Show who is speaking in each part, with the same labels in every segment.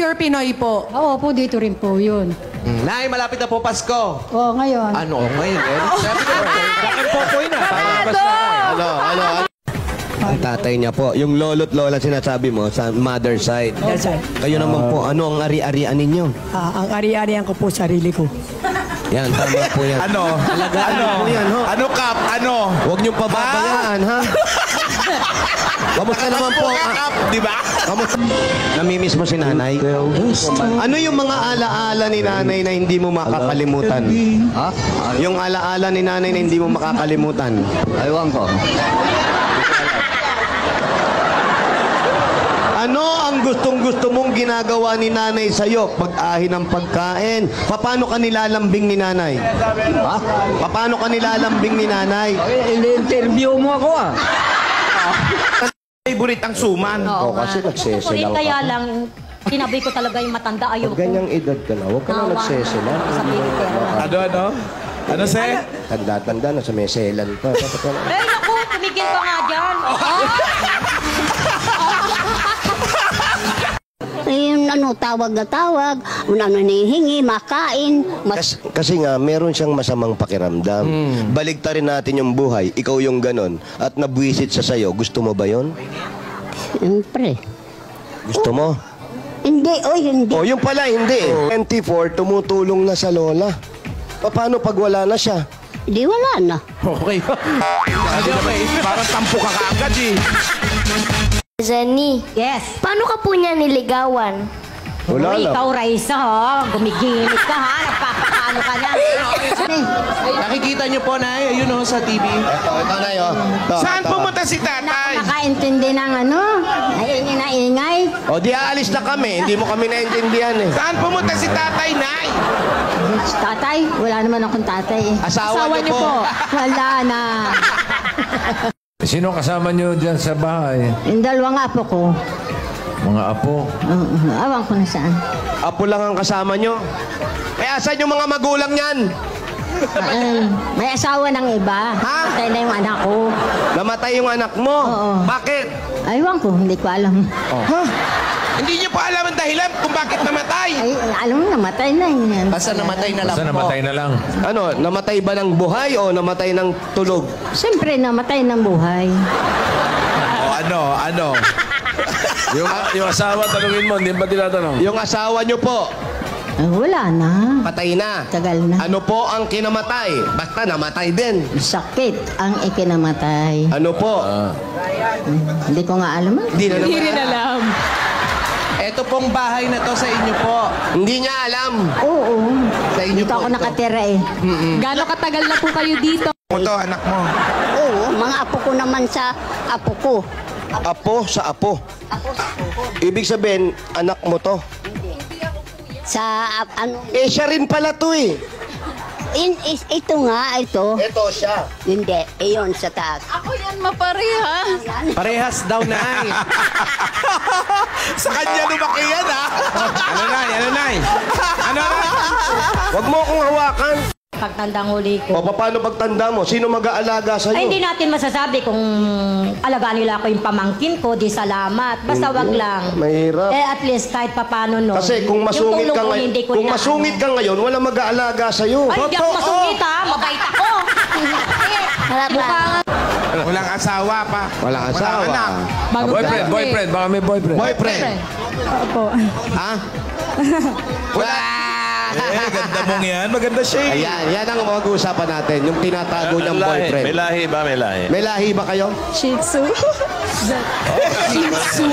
Speaker 1: Pure Pinoy po.
Speaker 2: Oo po, dito rin po yun.
Speaker 3: Nay, malapit na po Pasko.
Speaker 2: Oo, ngayon.
Speaker 3: Ano? Ngayon, eh? Sabi ko, bakit po po yun,
Speaker 4: Ano? Ang tatay niya po, yung lolo't lola sinasabi mo sa mother side.
Speaker 5: Yes, sir.
Speaker 4: Kayo naman po, ano ang ari-arian ninyo?
Speaker 5: Ang ari-arian ko po, sarili ko.
Speaker 4: Yan, tama po yan.
Speaker 3: Ano?
Speaker 4: Alagaan po yan, ho?
Speaker 3: Ano, Kap? Ano?
Speaker 4: Huwag niyong pababayaan, ha? Kamusta naman po?
Speaker 3: Kap, di ba?
Speaker 4: Kamusta? Namimiss mo si nanay? Ano yung mga alaala ni nanay na hindi mo makakalimutan?
Speaker 6: Ha?
Speaker 4: Yung alaala ni nanay na hindi mo makakalimutan?
Speaker 6: Aywan ko.
Speaker 4: Ano ang gustong-gusto mong ginagawa ni nanay sa'yo? Pag-ahin ng pagkain. Paano ka nilalambing ni nanay?
Speaker 6: Ha?
Speaker 4: Paano ka nilalambing ni nanay?
Speaker 6: Ini-interview mo ako ah.
Speaker 3: Favorite ang suman.
Speaker 4: Oo, kasi nagsesela
Speaker 7: Kulit,
Speaker 4: ka.
Speaker 7: kaya lang, tinabi ko talaga yung matanda. Ayoko.
Speaker 4: Pag ganyang edad ka na, huwag ka na nagsesela.
Speaker 3: Ano? Ano, Se?
Speaker 4: Tanda-tanda na sa meselan pa.
Speaker 7: Ay, naku, tumigil ka nga dyan.
Speaker 8: Yung tawag na tawag, hinihingi, makain.
Speaker 4: Kasi nga, meron siyang masamang pakiramdam. Baligtarin natin yung buhay, ikaw yung ganon, at nabwisit sa sayo. Gusto mo ba yon?
Speaker 8: Siyempre.
Speaker 4: Gusto mo?
Speaker 8: Hindi, hindi.
Speaker 4: O, yung pala, hindi. 24, tumutulong na sa lola. Paano pag wala na siya?
Speaker 8: Di wala na.
Speaker 3: Okay. Okay. Parang tampo ka kaagad eh.
Speaker 9: Jenny,
Speaker 7: Yes.
Speaker 9: paano ka po niya niligawan?
Speaker 4: Wala
Speaker 7: Uy,
Speaker 4: lang.
Speaker 7: ikaw, Raisa, ha? Gumigimik ka, ha? Nagpapakano ka na.
Speaker 3: Nakikita niyo po, Nay, ayun o, sa TV.
Speaker 4: Ito na yun.
Speaker 3: Saan pumunta si tatay?
Speaker 8: Nakaintindi ng naingay na ingay.
Speaker 4: O, di aalis na kami. Hindi mo kami naintindihan eh.
Speaker 3: Saan pumunta si tatay, Nay?
Speaker 8: Tatay, wala naman akong tatay.
Speaker 4: Asawa niyo po.
Speaker 8: Wala na.
Speaker 10: Sino kasama niyo dyan sa bahay?
Speaker 8: Yung dalawang apo ko.
Speaker 10: Mga apo?
Speaker 8: Awang ko na saan.
Speaker 4: Apo lang ang kasama nyo. Kaya asan yung mga magulang niyan?
Speaker 8: May asawa ng iba.
Speaker 4: Ha?
Speaker 8: Patay na yung anak ko.
Speaker 4: Namatay yung anak mo.
Speaker 8: Oo.
Speaker 4: Bakit?
Speaker 8: Aywan ko, hindi ko alam.
Speaker 4: Ha?
Speaker 3: Hindi niyo pa alam ang dahilan kung bakit namatay.
Speaker 8: Ay, alam mo, namatay na yan.
Speaker 3: Basta namatay na lang
Speaker 10: Basta
Speaker 3: po.
Speaker 10: namatay na lang.
Speaker 4: Ano, namatay ba ng buhay o namatay ng tulog?
Speaker 8: Siyempre, namatay ng buhay.
Speaker 3: Ano?
Speaker 10: Yung asawa, tanungin mo, hindi ba tinatanong?
Speaker 4: Yung asawa nyo po,
Speaker 8: Wala na.
Speaker 4: patay na.
Speaker 8: Tagal na.
Speaker 4: Ano po ang kinamatay? Basta namatay din.
Speaker 8: Sakit ang ikinamatay.
Speaker 4: Ano po?
Speaker 8: Hindi ko nga alam.
Speaker 4: Hindi na
Speaker 1: Hindi
Speaker 4: naman.
Speaker 1: rin alam.
Speaker 3: Ito pong bahay na to sa inyo po.
Speaker 4: Hindi niya alam.
Speaker 8: Oo.
Speaker 4: Sa inyo
Speaker 8: Dito
Speaker 4: po
Speaker 8: ako
Speaker 4: ito.
Speaker 8: nakatira eh.
Speaker 1: Gano'ng katagal na po kayo dito?
Speaker 3: Ito, anak mo.
Speaker 8: Oo, mga apo ko naman sa apo ko.
Speaker 4: Apo sa apo. Ibig sabihin, anak mo to.
Speaker 8: Sa ano?
Speaker 4: Eh, siya rin pala to eh.
Speaker 8: Ito nga, ito.
Speaker 4: Ito siya.
Speaker 8: Hindi, iyon sa taas.
Speaker 1: Ako yan, maparehas.
Speaker 3: Parehas daw, Nay. Sa kanya lumaki yan, ha? Ano, Nay? Ano?
Speaker 4: Huwag mo akong hawakan.
Speaker 7: Pagtandang huli
Speaker 4: O,
Speaker 7: ko.
Speaker 4: paano pagtanda mo? Sino mag-aalaga
Speaker 7: Ay, hindi
Speaker 4: sa'yo?
Speaker 7: natin masasabi kung alagaan nila ako yung pamangkin ko, di salamat. Basta wag lang.
Speaker 4: Mahirap.
Speaker 7: Eh, at least kahit papano no.
Speaker 4: Kasi kung masungit ka ngayon, kung masungit ka ngayon, wala mag-aalaga sa'yo.
Speaker 7: Ay, hindi ako masungit ha. Mabait ako. Mukha nga.
Speaker 3: Walang asawa pa.
Speaker 4: Walang asawa.
Speaker 3: anak.
Speaker 10: Boyfriend, baka may boyfriend.
Speaker 4: Boyfriend.
Speaker 1: Opo.
Speaker 4: Ha?
Speaker 3: Wala. Ganda mong yan. Maganda siya eh.
Speaker 4: Ayan, yan ang mag-uusapan natin. Yung tinatago niyang boyfriend.
Speaker 10: May lahi ba? May lahi.
Speaker 4: May lahi ba kayo?
Speaker 1: Shih Tzu. Shih Tzu.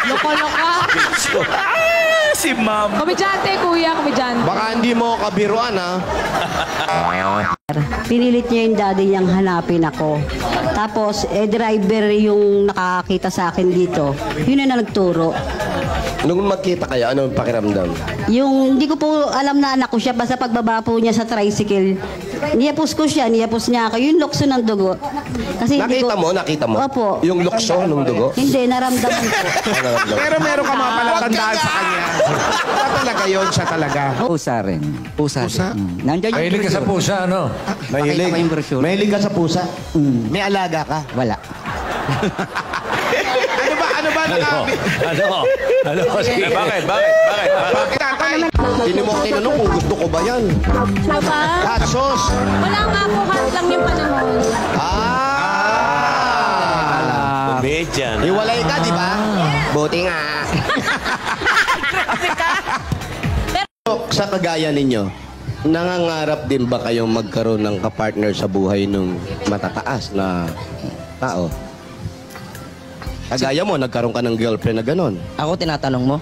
Speaker 1: Loko-loka.
Speaker 10: Si ma'am.
Speaker 1: Komedyante, kuya, komedyante.
Speaker 4: Baka hindi mo kabiruan, ha?
Speaker 8: Pinilit niya yung daddy niyang hanapin ako. Tapos, driver yung nakakita sa akin dito. Yun na nagturo.
Speaker 4: Nung magkita kayo, ano ang pakiramdam?
Speaker 8: Yung, hindi ko po alam na anak ko siya, basta pagbaba po niya sa tricycle, niyapos ko siya, niyapos niya ako. Yung lukso ng dugo. Kasi hindi
Speaker 4: Nakita
Speaker 8: ko,
Speaker 4: mo? Nakita mo?
Speaker 8: Opo.
Speaker 4: Yung lukso ng dugo?
Speaker 8: Hindi, naramdaman ko.
Speaker 3: Pero meron ka mga palatandaan sa kanya. Siya talaga yun, siya talaga.
Speaker 6: Pusa rin. Pusa? Nandyan yung
Speaker 10: Mahilig ka sa pusa, ano?
Speaker 4: Mahilig.
Speaker 6: Pakita ko yung brochure.
Speaker 4: Mahilig ka sa pusa? May alaga ka?
Speaker 6: Wala.
Speaker 3: Ano ba
Speaker 10: Ano? Sige. Bakit?
Speaker 4: Hindi mo tinanong kung gusto ko ba yan.
Speaker 1: Diba?
Speaker 4: Hot sauce.
Speaker 1: Wala nga po, hot lang yung panahon.
Speaker 10: Bait yan.
Speaker 4: Hiwalay ka, di ba? Buti nga. Sa kagaya ninyo, nangangarap din ba kayong magkaroon ng kapartner sa buhay ng matataas na tao? Kagaya mo, nagkaroon ka ng girlfriend na ganon.
Speaker 6: Ako tinatanong mo?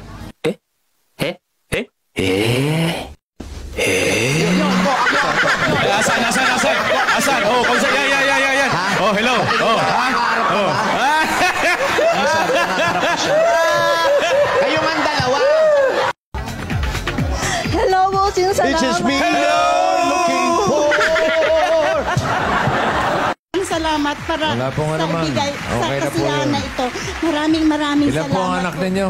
Speaker 3: Asan? Oh, kausa. Yan. Oh, hello. Oh, ha? Oh.
Speaker 4: Kayo man dalawa.
Speaker 1: Hello, bossing.
Speaker 4: This is me.
Speaker 3: Hello!
Speaker 4: Looking for...
Speaker 11: Salamat para
Speaker 3: Wala po nga
Speaker 11: sa
Speaker 3: naman.
Speaker 11: ibigay
Speaker 3: Okay
Speaker 11: sa
Speaker 3: na po
Speaker 11: kasiyahan
Speaker 3: yun.
Speaker 11: na ito. Maraming
Speaker 3: Ilan
Speaker 11: salamat
Speaker 3: po ang anak ninyo?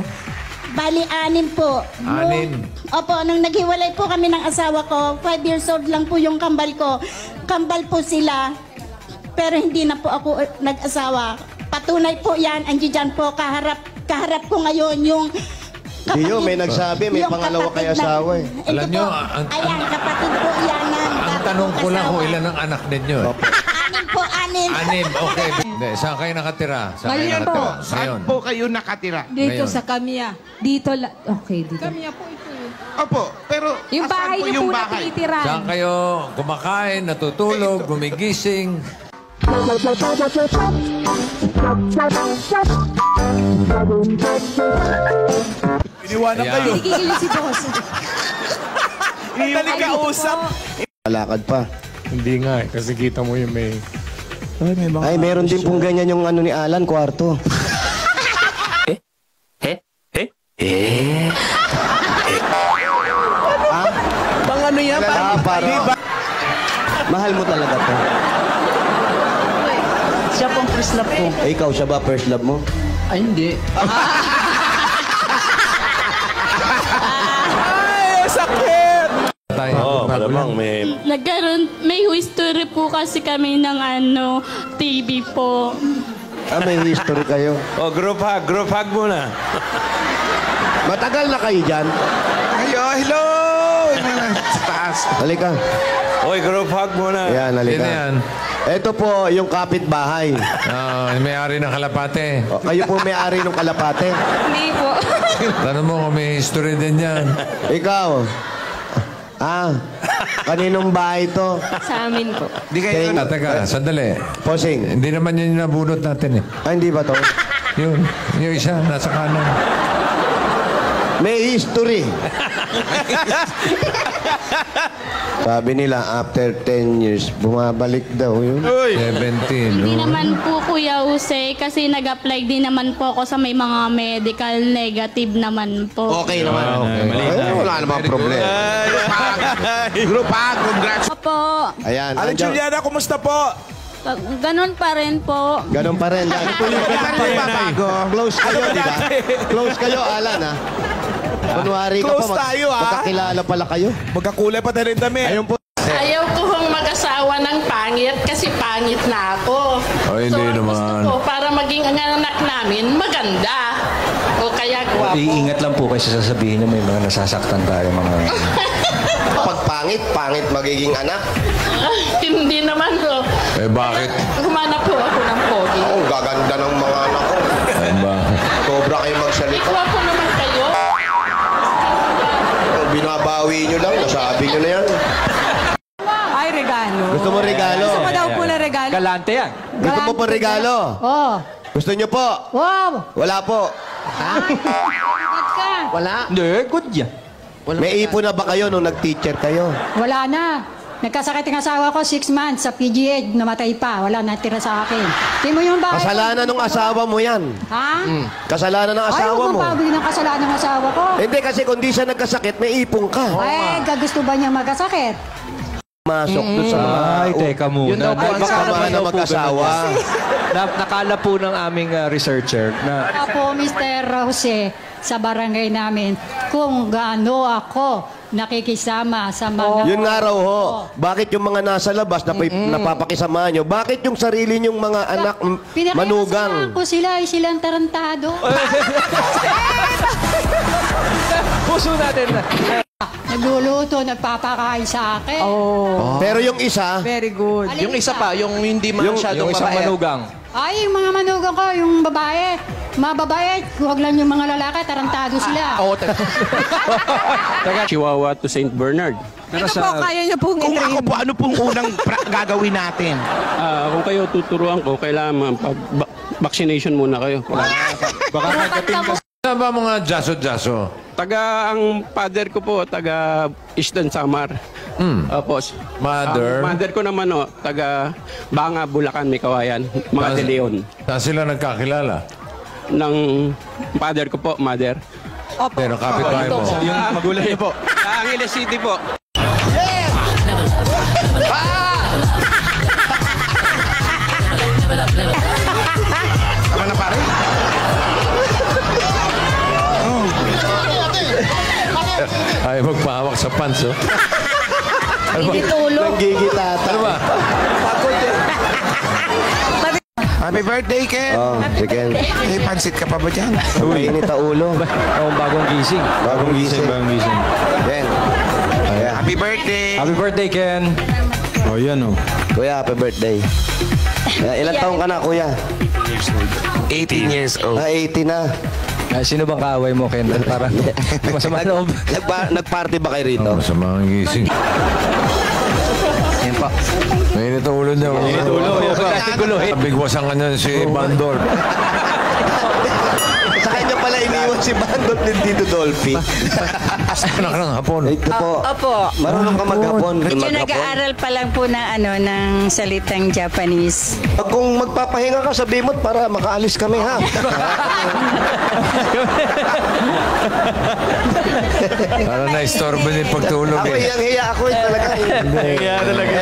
Speaker 11: Bali, 6 po.
Speaker 3: Anim.
Speaker 11: Opo, nung naghiwalay po kami ng asawa ko, 5 years old lang po yung kambal ko. Kambal po sila, pero hindi na po ako nag-asawa. Patunay po yan, andiyan po, kaharap ko ngayon yung
Speaker 4: Diyo, may nagsabi, may
Speaker 11: yung
Speaker 4: pangalawa
Speaker 11: kapatid
Speaker 4: kay asawa eh.
Speaker 3: Alam
Speaker 11: Ito
Speaker 3: nyo,
Speaker 11: po,
Speaker 3: ang-
Speaker 11: ayan, kapatid po yan.
Speaker 3: Ang tanong ko lang kung ilan ang anak ninyo.
Speaker 11: 6 po, 6.
Speaker 3: 6, okay. Hindi, saan kayo nakatira?
Speaker 2: Ngayon po.
Speaker 3: Ngayon.
Speaker 12: po kayo nakatira?
Speaker 2: Dito
Speaker 3: Ngayon.
Speaker 2: sa Kamiya. Dito okay, dito.
Speaker 1: Kamiya po ito.
Speaker 12: Opo, pero
Speaker 1: Yung
Speaker 12: asan
Speaker 1: bahay
Speaker 12: po
Speaker 1: niyo
Speaker 12: yung
Speaker 1: po na
Speaker 12: bahay?
Speaker 1: tinitiran.
Speaker 3: Saan kayo kumakain, natutulog, gumigising?
Speaker 10: Iniwanan
Speaker 3: Ayan.
Speaker 10: kayo.
Speaker 2: Gigil si boss.
Speaker 10: Dali ka usap.
Speaker 4: Malakad pa.
Speaker 3: Hindi nga eh, kasi kita mo yung may...
Speaker 4: Ay, meron din pong ganyan yung ano ni Alan, kwarto.
Speaker 10: Pang ano yan?
Speaker 4: Para. Mahal mo talaga to.
Speaker 6: Siya pong first love ko.
Speaker 4: Eh, ikaw, siya ba first love mo?
Speaker 6: Ay, hindi.
Speaker 10: Ay, sakit!
Speaker 3: Tayo,
Speaker 10: Oo, malamang may...
Speaker 11: May history po kasi kami ng TV po.
Speaker 4: May history kayo.
Speaker 10: Oh, group hug muna.
Speaker 4: Matagal na kayo dyan.
Speaker 12: Hello! Sa taas.
Speaker 4: Halika.
Speaker 10: Oy, group hug muna.
Speaker 4: Ayan, halika.
Speaker 3: Sino yan?
Speaker 4: Ito po, yung kapitbahay.
Speaker 3: May-ari ng kalapate.
Speaker 4: O, kayo po may-ari ng kalapate.
Speaker 1: Hindi po.
Speaker 3: Tanong mo kung may history din yan.
Speaker 4: Ikaw. Kaninong bahay to?
Speaker 1: Sa amin po.
Speaker 12: Di kayo...
Speaker 3: Teka, sandali.
Speaker 4: Posing.
Speaker 3: Hindi naman yun yung nabunot natin eh.
Speaker 4: Hindi ba to?
Speaker 3: Yun, yung isa, nasa kanan.
Speaker 4: May history. Sabi nila, after 10 years, bumabalik daw yun.
Speaker 3: 17,
Speaker 11: Hindi
Speaker 3: no?
Speaker 11: naman po Kuya Jose kasi nag-apply din naman po ako sa may mga medical negative naman po.
Speaker 4: Okay naman. Ay, wala namang problema.
Speaker 12: Group hug, congrats.
Speaker 1: Opo.
Speaker 4: Ayan.
Speaker 10: Alan
Speaker 4: andyan.
Speaker 10: Juliana, kumusta po?
Speaker 1: Ganon pa rin po.
Speaker 4: Ganun pa rin. Close kayo, di ba? Close kayo, Alan, ha? Kunwari ka
Speaker 10: Close
Speaker 4: pa,
Speaker 10: tayo, ha?
Speaker 4: magkakilala pala kayo.
Speaker 10: Magkakulay pa tayo rin dami.
Speaker 4: Ayun po.
Speaker 11: Ayaw ko hong mag-asawa ng pangit kasi pangit na ako.
Speaker 3: Ay, hindi
Speaker 11: ang
Speaker 3: naman.
Speaker 11: gusto ko para maging ang anak namin maganda. O kaya gwapo.
Speaker 6: Iingat lang po kasi sasabihin niyo may mga nasasaktan tayo mga...
Speaker 4: Pag pangit magiging anak.
Speaker 11: Hindi naman po.
Speaker 3: Eh, bakit?
Speaker 11: Humanap po ako ng pogi.
Speaker 4: Oo, gaganda ng mga anak ko.
Speaker 3: Ay, bakit?
Speaker 4: Sobra kayo magsalita.
Speaker 11: Gwapo naman kayo.
Speaker 4: Binabawi nyo lang, nasabi nyo na yan.
Speaker 2: Ay, regalo.
Speaker 4: Gusto mo regalo?
Speaker 2: Gusto mo daw po na regalo?
Speaker 6: Galante yan.
Speaker 4: Gusto mo po regalo?
Speaker 2: Oh.
Speaker 4: Gusto nyo po?
Speaker 2: Wow.
Speaker 4: Wala po.
Speaker 2: Ba't ka?
Speaker 6: Wala. Hindi, good yan.
Speaker 4: May ipon na ba kayo nung nag-teacher kayo?
Speaker 2: Wala na. Nagkasakit ang asawa ko 6 months sa PGH. Namatay pa. Wala natira sa akin. Tingnan mo yung bahay.
Speaker 4: Kasalanan ng asawa mo yan.
Speaker 2: Ha?
Speaker 4: Kasalanan ng asawa
Speaker 2: Ayaw
Speaker 4: mo.
Speaker 2: mo pabili ng kasalanan ng asawa ko.
Speaker 4: Hindi kasi kung di siya nagkasakit, may ipon ka.
Speaker 2: Ay, gusto ba niyang magkasakit?
Speaker 4: Masok doon sa mga...
Speaker 6: Ay, teka muna.
Speaker 4: Yun daw po ang sama na mag-asawa.
Speaker 6: Nakala po ng aming researcher na...
Speaker 2: Ako, Mr. Jose, sa barangay namin, kung gaano ako nakikisama sa mga...
Speaker 4: Yun nga raw ho. Bakit yung mga nasa labas na napapakisama nyo? Bakit yung sarili nyong mga anak manugang?
Speaker 2: Pinakasama ko sila, silang tarantado.
Speaker 6: Puso natin.
Speaker 2: Nagluluto, nagpapakain sa akin.
Speaker 4: Pero yung isa,
Speaker 3: Very good.
Speaker 2: Alin
Speaker 3: Yung isa
Speaker 2: isa?
Speaker 3: pa, yung hindi masyadong
Speaker 6: Yung isang
Speaker 3: mabait.
Speaker 6: manugang.
Speaker 2: Ay, yung mga manugang ko, yung babae. Mga babae, huwag lang yung mga lalaki, tarantado sila.
Speaker 3: Oo,
Speaker 13: Chihuahua to St. Bernard.
Speaker 3: Ano po, kaya niyo pong
Speaker 12: Kung ako po, ano pong unang gagawin natin?
Speaker 13: Kung kayo tuturuan ko, kailangan vaccination muna kayo.
Speaker 10: Baka nagkapin ka. Saan ba mga jaso-jaso?
Speaker 13: Ang father ko po, taga Eastern Samar. Tapos,
Speaker 10: Mother?
Speaker 13: mother ko naman, taga Banga, Bulacan, may kawayan. Mga De Leon.
Speaker 10: Saan sila nagkakilala?
Speaker 13: Ng father ko po, mother.
Speaker 10: Pero kapitbahay mo.
Speaker 13: Yung magulang niyo po. Sa Angeles City po.
Speaker 12: Tama na pare?
Speaker 10: Ay, magpahawak sa pants, oh. Ano ba?
Speaker 4: nanggigitata.
Speaker 10: Ano ba?
Speaker 12: Happy birthday, Ken!
Speaker 4: Oh, si Ken.
Speaker 12: May pansit ka pa ba dyan?
Speaker 4: Mainit ang ulo.
Speaker 6: Bagong gising.
Speaker 4: Bagong gising. Ken. Ayan.
Speaker 12: Happy birthday!
Speaker 6: Happy birthday, Ken.
Speaker 10: Oh, yan, oh.
Speaker 4: Kuya, happy birthday. Ilan taong ka na, kuya?
Speaker 12: 18 years old.
Speaker 4: 80 na.
Speaker 6: Sino bang kaaway mo, Ken? Para masama loob.
Speaker 4: Nagparty ba kayo rito?
Speaker 10: Masama ang gising.
Speaker 6: Yan pa.
Speaker 10: Mainit ang ulo niya. Mainit ang ulo. Bigwasan ka niya si Bandor.
Speaker 4: Sa kanya pala iniwan si Bandot ni Tito Dolphy.
Speaker 10: Anak ng hapon.
Speaker 4: Ito po.
Speaker 1: Opo.
Speaker 4: Marunong ka maghapon.
Speaker 1: Medyo nag-aaral pa lang po ng salitang Japanese.
Speaker 4: Kung magpapahinga ka, sabihin mo para makaalis kami, ha?
Speaker 10: Para na-istorbo niya yung pagtulog,
Speaker 4: Ako,
Speaker 10: eh.
Speaker 4: hiyang-hiya ako talaga.
Speaker 6: Kaya talaga.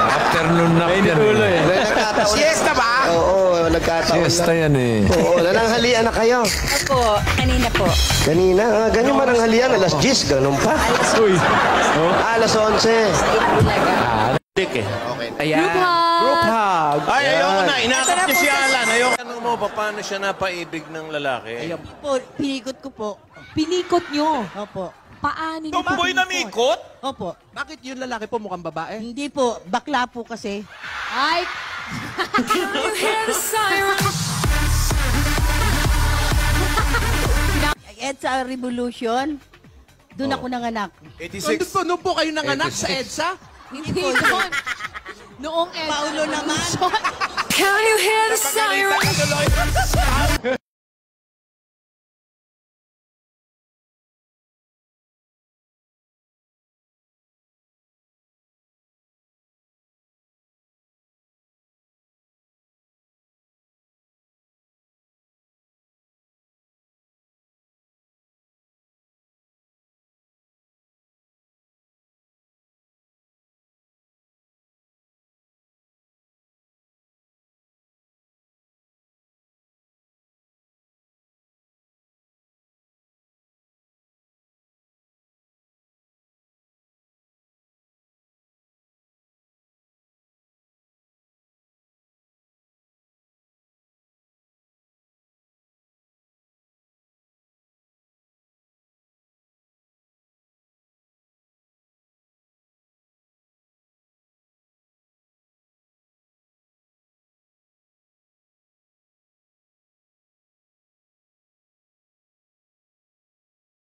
Speaker 10: Afternoon nap yan, eh.
Speaker 4: Nagkataon.
Speaker 12: Siesta ba?
Speaker 4: Oo, nagkataon
Speaker 10: Siesta
Speaker 4: na.
Speaker 10: yan, eh.
Speaker 4: Oo, nananghalian na kayo.
Speaker 1: Opo, kanina po.
Speaker 4: Kanina, ganyan mananghalian, alas 10, ganun pa.
Speaker 6: Uy.
Speaker 4: Alas 11.
Speaker 3: Ayan. Group hug.
Speaker 12: Ay, ayoko na. Inakap niyo si Alan. Ayoko.
Speaker 10: Tanong mo, paano siya napaibig ng lalaki?
Speaker 11: Po, pinikot ko po.
Speaker 14: Pinikot nyo.
Speaker 11: Opo.
Speaker 14: Paano nyo?
Speaker 12: Tumboy na mikot?
Speaker 11: Opo.
Speaker 3: Bakit yung lalaki po mukhang babae?
Speaker 11: Hindi po, bakla po kasi.
Speaker 14: Ay!
Speaker 11: EDSA Revolution, doon ako nanganak.
Speaker 3: 86. Nung po kayo nanganak sa EDSA?
Speaker 14: Hindi noon. Noong
Speaker 11: Paulo naman.
Speaker 14: Can you hear the siren?